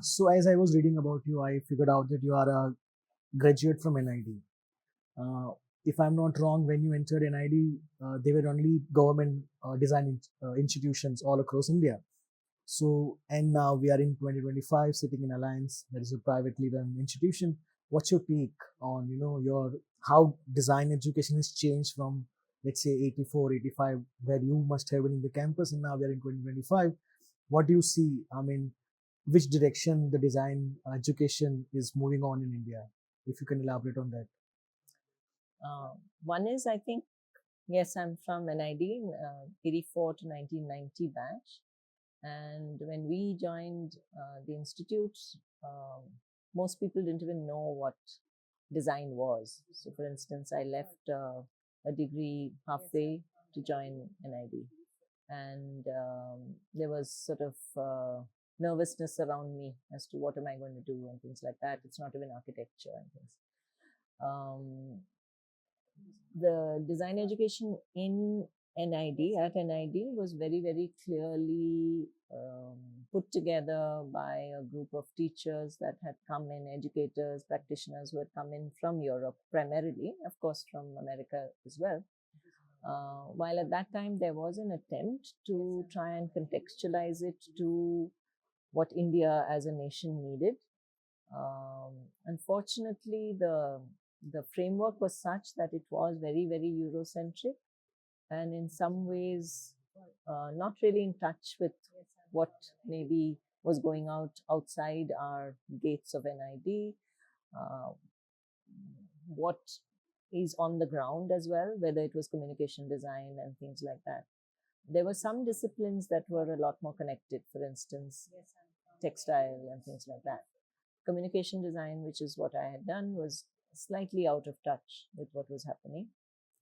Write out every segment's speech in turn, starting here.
So as I was reading about you, I figured out that you are a graduate from NID. Uh, if I'm not wrong, when you entered NID, they were only government design institutions all across India. So, and now we are in 2025, sitting in Alliance, that is a privately run institution. What's your take on, your how design education has changed from, let's say, 84, 85, where you must have been in the campus, and now we are in 2025. What do you see? I mean, which direction the design education is moving on in India? If you can elaborate on that. Uh, One is, I think, yes, I'm from NID, 84 to 1990 batch. And when we joined the institute, um, most people didn't even know what design was. So, for instance, I left a degree halfway to join NID. And there was sort of nervousness around me as to what am I going to do and things like that. It's not even architecture and things. Um, the design education in NID, at NID, was very, very clearly put together by a group of teachers that had come in, educators, practitioners who had come in from Europe primarily, of course, from America as well. While at that time there was an attempt to try and contextualize it to what India as a nation needed. Unfortunately, the framework was such that it was very, very Eurocentric, and in some ways not really in touch with what maybe was going outside our gates of NID, uh, what is on the ground as well, whether it was communication design and things like that. There were some disciplines that were a lot more connected, for instance, textile and things like that. Communication design, which is what I had done, was slightly out of touch with what was happening.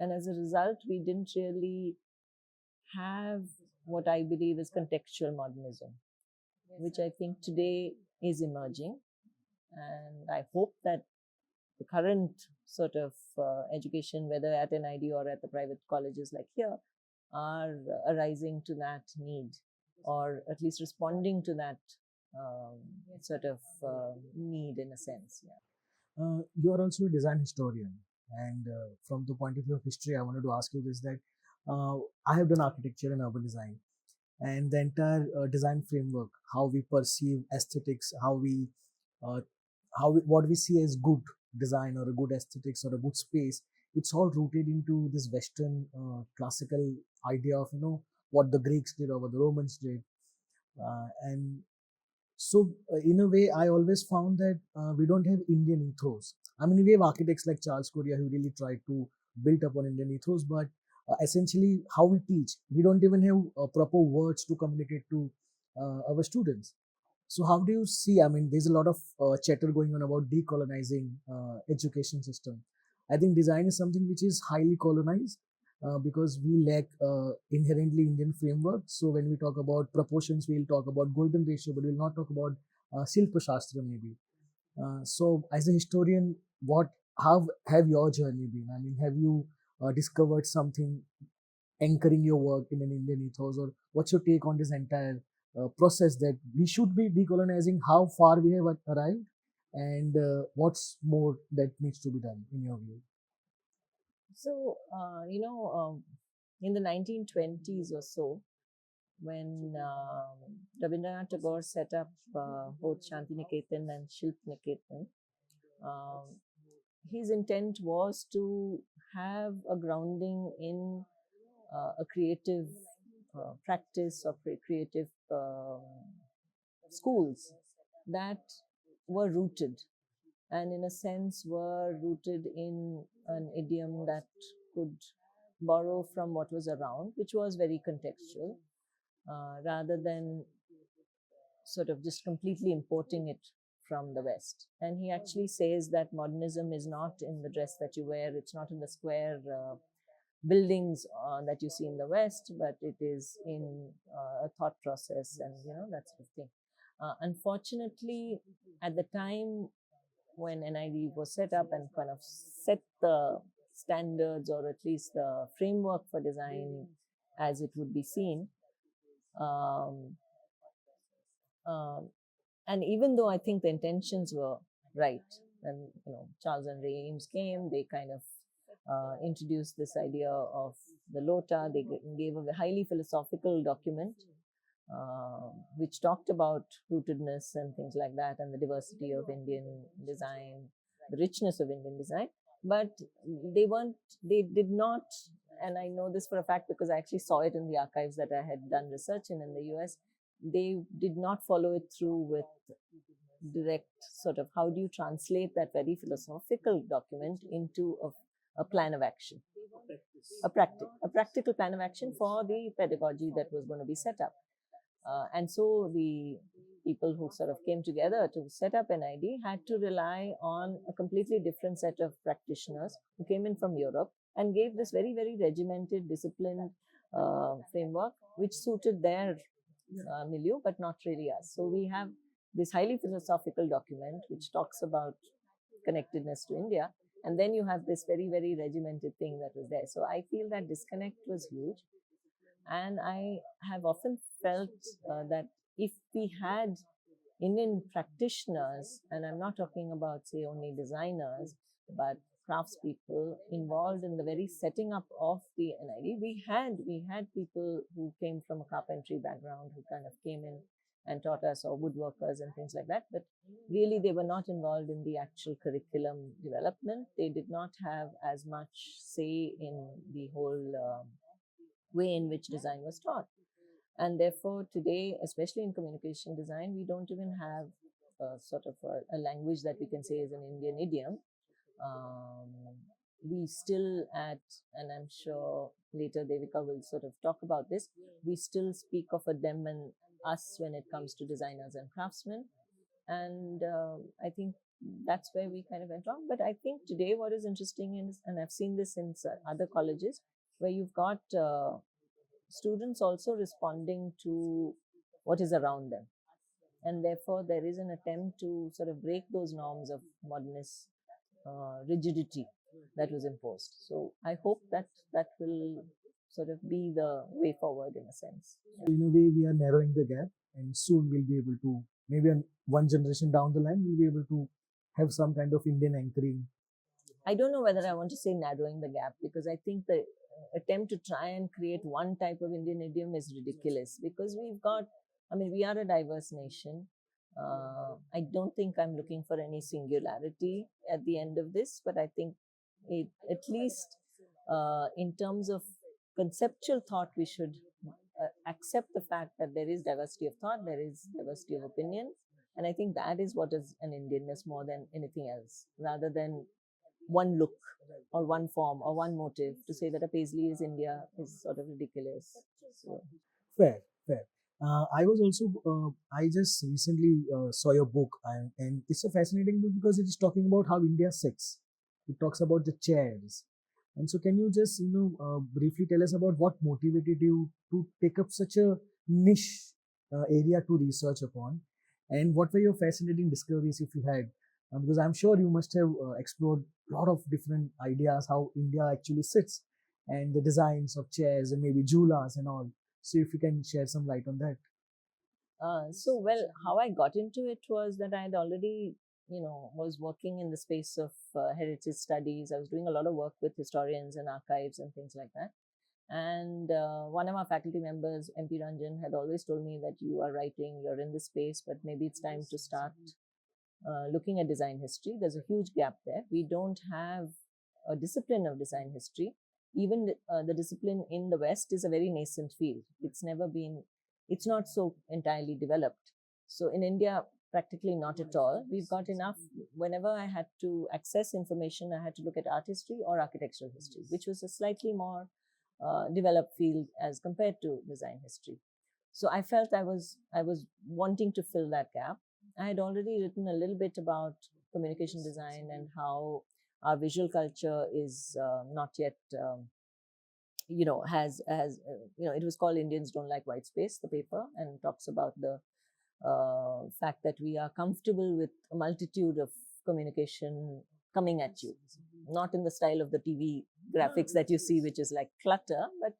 And as a result, we didn't really have what I believe is contextual modernism, which I think today is emerging. And I hope that the current sort of education, whether at NID or at the private colleges like here, are arising to that need, or at least responding to that um, sort of need in a sense. Yeah. You are also a design historian, and from the point of view of history, I wanted to ask you this: that uh, I have done architecture and urban design, and the entire design framework, how we perceive aesthetics, uh, what we see as good design or a good aesthetics or a good space, it's all rooted into this Western classical idea of what the Greeks did or what the Romans did, and so, in a way, I always found that we don't have Indian ethos. I mean, we have architects like Charles Correa who really tried to build upon Indian ethos, but essentially, how we teach, we don't even have proper words to communicate to our students. So, how do you see? I mean, there's a lot of chatter going on about decolonizing education system. I think design is something which is highly colonized because we lack inherently Indian framework. So when we talk about proportions, we'll talk about golden ratio, but we'll not talk about Silpa Shastra maybe. So as a historian, what how have your journey been? I mean, have you discovered something anchoring your work in an Indian ethos, or what's your take on this entire process that we should be decolonizing? How far we have arrived, and what's more that needs to be done in your view? So, in the 1920s or so, when Rabindranath Tagore set up both Shantiniketan and Shilpaniketan, um, his intent was to have a grounding in a creative practice or creative schools that were rooted, and in a sense were rooted in an idiom that could borrow from what was around, which was very contextual, rather than sort of just completely importing it from the West. And he actually says that modernism is not in the dress that you wear, it's not in the square buildings that you see in the West, but it is in a thought process and that sort of thing. Unfortunately, at the time when NID was set up and kind of set the standards or at least the framework for design as it would be seen, um, um, And even though I think the intentions were right, and Charles and Ray Eames came, they kind of introduced this idea of the lota. They gave a highly philosophical document which talked about rootedness and things like that, and the diversity of Indian design, the richness of Indian design. But they did not, and I know this for a fact because I actually saw it in the archives that I had done research in the US. They did not follow it through with direct sort of how do you translate that very philosophical document into a plan of action, a practical plan of action for the pedagogy that was going to be set up. And so the people who sort of came together to set up NID had to rely on a completely different set of practitioners who came in from Europe and gave this very, very regimented, disciplined framework, which suited their milieu, but not really us. So we have this highly philosophical document which talks about connectedness to India. And then you have this very, very regimented thing that was there. So I feel that disconnect was huge. And I have often felt that if we had Indian practitioners, and I'm not talking about, say, only designers, but craftspeople involved in the very setting up of the NID, we had people who came from a carpentry background who kind of came in and taught us, or woodworkers and things like that. But really, they were not involved in the actual curriculum development. They did not have as much say in the whole way in which design was taught. And therefore, today, especially in communication design, we don't even have sort of a language that we can say is an Indian idiom. We still and I'm sure later Devika will sort of talk about this, we still speak of a them and us when it comes to designers and craftsmen. And I think that's where we kind of went wrong. But I think today what is interesting is, and I've seen this in other colleges, where you've got students also responding to what is around them. And therefore, there is an attempt to sort of break those norms of modernist rigidity that was imposed. So I hope that will sort of be the way forward in a sense. So in a way, we are narrowing the gap, and soon we'll be able to, maybe one generation down the line, we'll be able to have some kind of Indian anchoring. I don't know whether I want to say narrowing the gap, because I think the attempt to try and create one type of Indian idiom is ridiculous, because we are a diverse nation. I don't think I'm looking for any singularity at the end of this, but I think at least in terms of conceptual thought, we should accept the fact that there is diversity of thought, there is diversity of opinion. And I think that is what is an Indianness more than anything else, rather than one look or one form or one motive. To say that a paisley is India is sort of ridiculous. So. Fair, fair. I just recently saw your book, and it's a fascinating book because it is talking about how India sits. It talks about the chairs. And so, can you just, briefly tell us about what motivated you to take up such a niche area to research upon? And what were your fascinating discoveries if you had? Because I'm sure you must have explored a lot of different ideas how India actually sits, and the designs of chairs and maybe julas and all. So if you can share some light on that. How I got into it was that I had already, was working in the space of heritage studies. I was doing a lot of work with historians and archives and things like that. And one of our faculty members, MP Ranjan, had always told me that you are writing, you're in this space, but maybe it's time to start looking at design history. There's a huge gap there. We don't have a discipline of design history. Even the discipline in the West is a very nascent field. It's not so entirely developed. So in India, practically not at all. We've got enough. Whenever I had to access information, I had to look at art history or architectural history, which was a slightly more developed field as compared to design history. So I felt I was wanting to fill that gap. I had already written a little bit about communication design and how our visual culture is not yet, it was called Indians Don't Like White Space, the paper, and talks about the fact that we are comfortable with a multitude of communication coming at you, not in the style of the TV graphics that you see, which is like clutter, but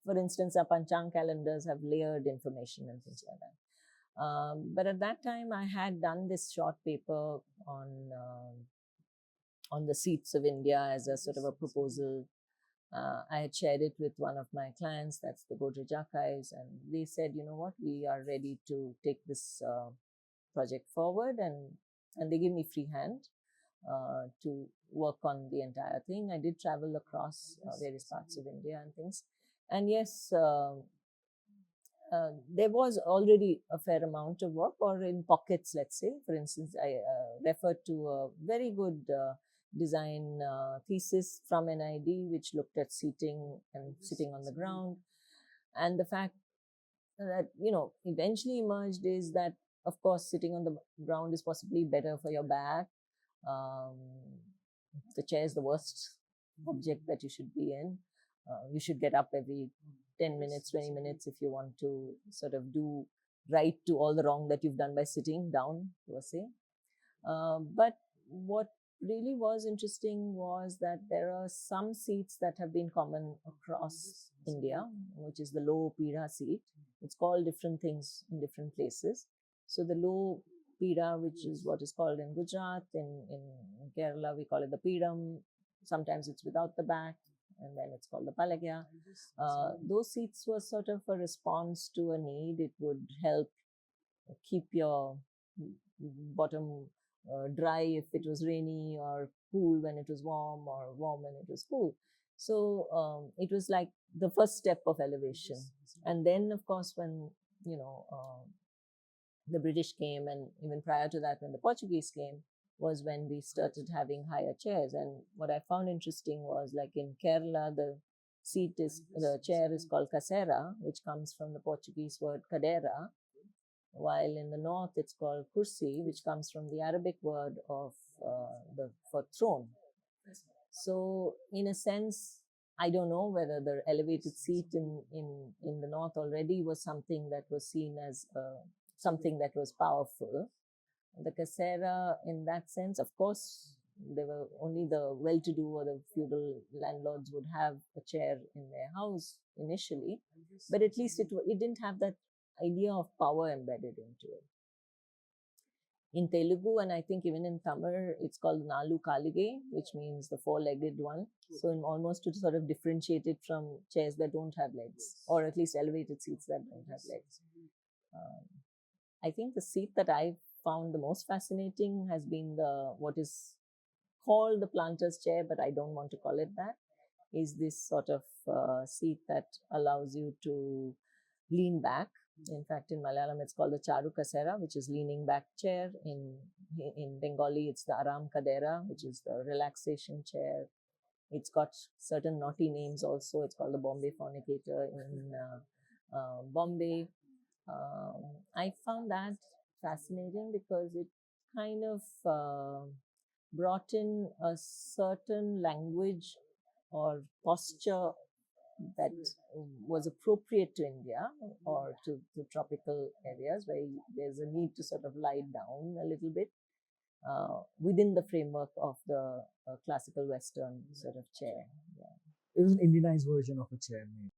for instance, our Panchang calendars have layered information and things like that. But at that time, I had done this short paper on the seats of India as a sort of a proposal. I had shared it with one of my clients, that's the Godrej Archives, and they said, you know what, we are ready to take this project forward, and they gave me free hand to work on the entire thing. I did travel across various parts of India and things, and yes, there was already a fair amount of work, or in pockets, let's say. For instance, I referred to a very good design thesis from NID, which looked at seating and sitting on the ground. And the fact that, eventually emerged is that, of course, sitting on the ground is possibly better for your back. Um, the chair is the worst object that you should be in. You should get up every 10 minutes, 20 minutes if you want to sort of do right to all the wrong that you've done by sitting down, per se. But what really was interesting was that there are some seats that have been common across India, which is the low Pira seat. It's called different things in different places. So the low Pira, which is what is called in Gujarat, in Kerala, we call it the Pidam. Sometimes it's without the back, and then it's called the Palagya. Those seats were sort of a response to a need. It would help keep your bottom dry if it was rainy, or cool when it was warm, or warm when it was cool. So it was like the first step of elevation. And then, of course, when the British came, and even prior to that, when the Portuguese came, was when we started having higher chairs. And what I found interesting was, like in Kerala, the chair is called casera, which comes from the Portuguese word cadeira, while in the north it's called kursi, which comes from the Arabic word for throne. So in a sense, I don't know whether the elevated seat in the north already was something that was seen as something that was powerful. The casera, in that sense, of course, they were only the well-to-do or the feudal landlords would have a chair in their house initially, but at least it didn't have that idea of power embedded into it. In Telugu, and I think even in Tamil, it's called Nalu Kalige, which means the four-legged one. So almost to sort of differentiate it from chairs that don't have legs, or at least elevated seats that don't have legs. I think the seat that I've found the most fascinating has been what is called the planter's chair, but I don't want to call it that, is this sort of seat that allows you to lean back. In fact, in Malayalam, it's called the Charu Kasera, which is leaning back chair. In Bengali, it's the Aram Kadera, which is the relaxation chair. It's got certain naughty names also. It's called the Bombay Fornicator in Bombay. I found that fascinating because it kind of brought in a certain language or posture that was appropriate to India or to tropical areas where there's a need to sort of lie down a little bit within the framework of the classical Western sort of chair. It was an Indianized version of a chair made.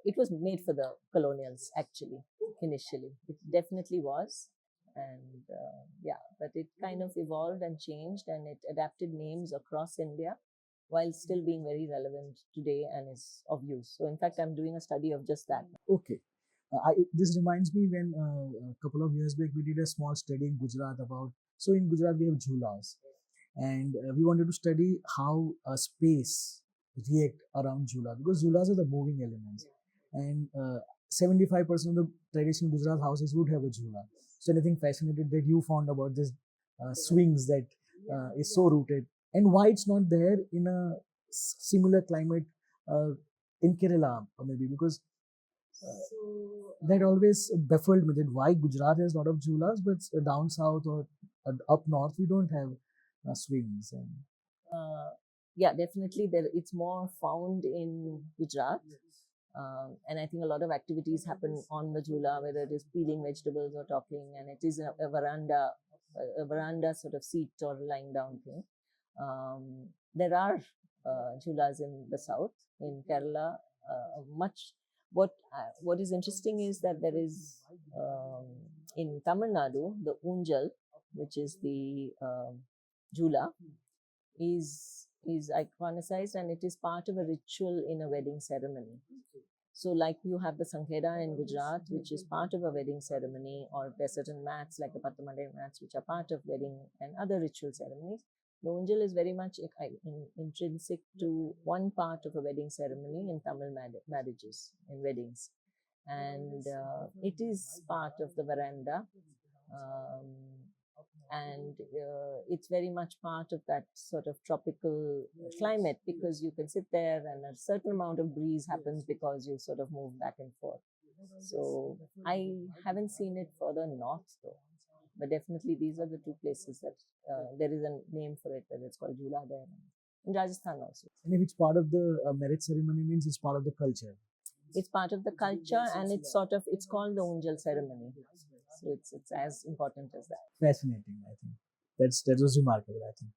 It was made for the colonials, actually, initially. It definitely was. And but it kind of evolved and changed, and it adapted names across India while still being very relevant today and is of use. So in fact, I'm doing a study of just that. Okay. This reminds me when a couple of years back we did a small study in Gujarat about. So in Gujarat we have jhulas, and we wanted to study how a space react around jhula, because jhulas are the moving elements, and 75% of the traditional Gujarat houses would have a jhula. So anything fascinated that you found about this swings that is so rooted, and why it's not there in a similar climate in Kerala, or maybe because that always baffled me, that why Gujarat has a lot of jhulas, but down south or up north we don't have swings. And Definitely it's more found in Gujarat. And I think a lot of activities happen on the jhula, whether it is peeling vegetables or talking, and it is a veranda sort of seat or lying down thing. There are jhulas in the south, in Kerala, much what is interesting is that there is in Tamil Nadu the Unjal, which is the Jula, is iconicized, and it is part of a ritual in a wedding ceremony. So, like you have the Sankheda in Gujarat, which is part of a wedding ceremony, or there are certain mats like the Pattamade mats, which are part of wedding and other ritual ceremonies. The Unjal is very much intrinsic to one part of a wedding ceremony in Tamil marriages, in weddings. And it is part of the veranda. And it's very much part of that sort of tropical climate, because you can sit there and a certain amount of breeze happens because you sort of move back and forth. So I haven't seen it further north though, but definitely these are the two places that there is a name for it, and it's called Jula there. In Rajasthan also. And if it's part of the marriage ceremony, means it's part of the culture. It's part of the culture, and it's called the Unjal ceremony. So it's as important as that. Fascinating, I think. That was remarkable, I think.